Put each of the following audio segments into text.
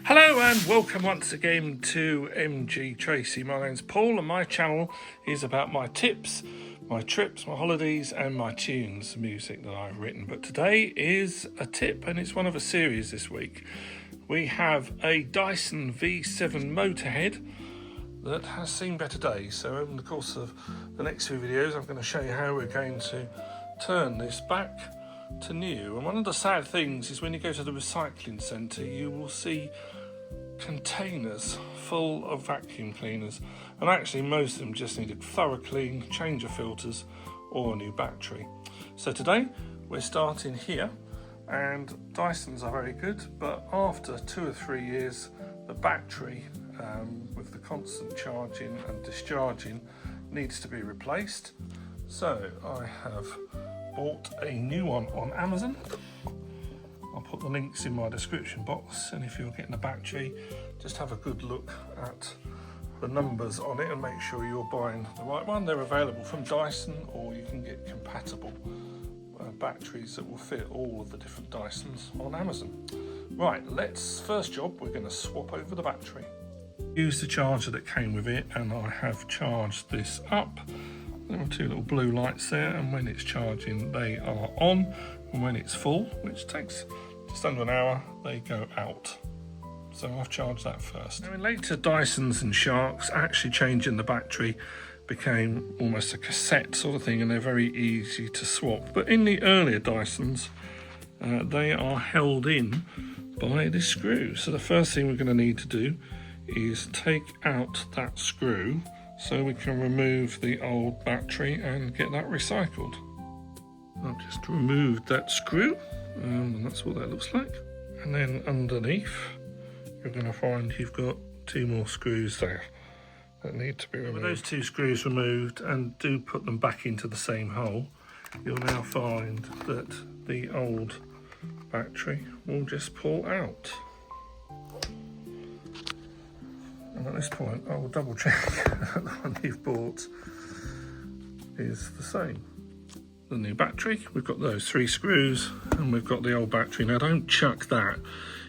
Hello and welcome once again to MG Tracy. My name's Paul and my channel is about my tips, my trips, my holidays and my tunes, music that I've written. But today is a tip and it's one of a series this week. We have a Dyson V7 Motorhead that has seen better days. So over the course of the next few videos I'm going to show you how we're going to turn this back to new. And one of the sad things is when you go to the recycling centre you will see containers full of vacuum cleaners, and actually most of them just need a thorough clean, change of filters or a new battery. So today we're starting here, and Dysons are very good, but after 2 or 3 years the battery with the constant charging and discharging needs to be replaced. So I have bought a new one on Amazon. I'll put the links in my description box, and if you're getting a battery, just have a good look at the numbers on it and make sure you're buying the right one. They're available from Dyson, or you can get compatible batteries that will fit all of the different Dysons on Amazon. Right, first job, we're going to swap over the battery. Use the charger that came with it, and I have charged this up. There are 2 little blue lights there, and when it's charging they are on, and when it's full, which takes just under an hour, they go out. So I've charged that first. Now in later Dysons and Sharks, actually changing the battery became almost a cassette sort of thing, and they're very easy to swap. But in the earlier Dysons, they are held in by this screw. So the first thing we're going to need to do is take out that screw so we can remove the old battery and get that recycled. I've just removed that screw, and that's what that looks like. And then underneath you're going to find you've got 2 more screws there that need to be removed. With those 2 screws removed, and do put them back into the same hole, you'll now find that the old battery will just pull out. And at this point I will double check that the one you've bought is the same. The new battery, we've got those 3 screws, and we've got the old battery. Now don't chuck that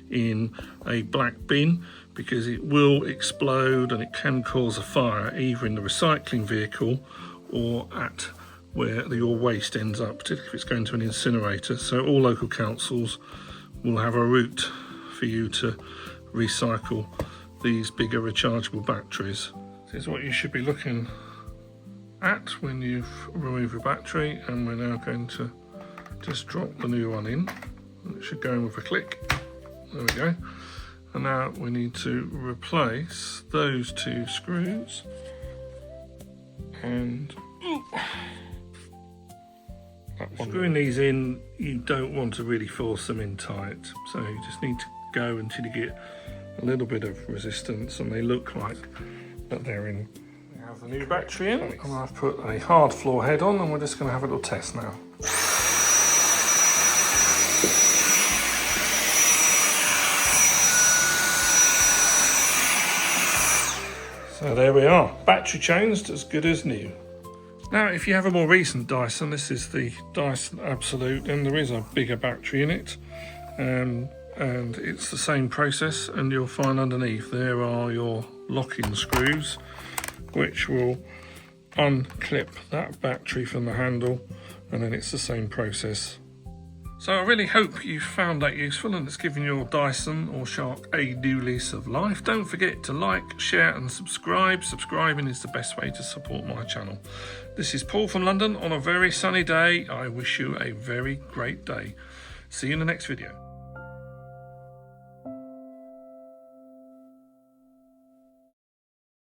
in a black bin, because it will explode and it can cause a fire either in the recycling vehicle or at where your waste ends up, particularly if it's going to an incinerator. So all local councils will have a route for you to recycle these bigger rechargeable batteries. This is what you should be looking at when you've removed your battery, and we're now going to just drop the new one in. It should go in with a click. There we go. And now we need to replace those 2 screws, and screwing these in, you don't want to really force them in tight, so you just need to go until you get a little bit of resistance and they look like that they're in. We have the new battery in, and I've put a hard floor head on, and we're just going to have a little test now. So there we are, battery changed, as good as new. Now if you have a more recent Dyson, this is the Dyson Absolute, and there is a bigger battery in it, and it's the same process, and you'll find underneath there are your locking screws which will unclip that battery from the handle, and then it's the same process. So I really hope you found that useful and it's given your Dyson or Shark a new lease of life. Don't forget to like, share and subscribe. Subscribing is the best way to support my channel. This is Paul from London on a very sunny day. I wish you a very great day. See you in the next video.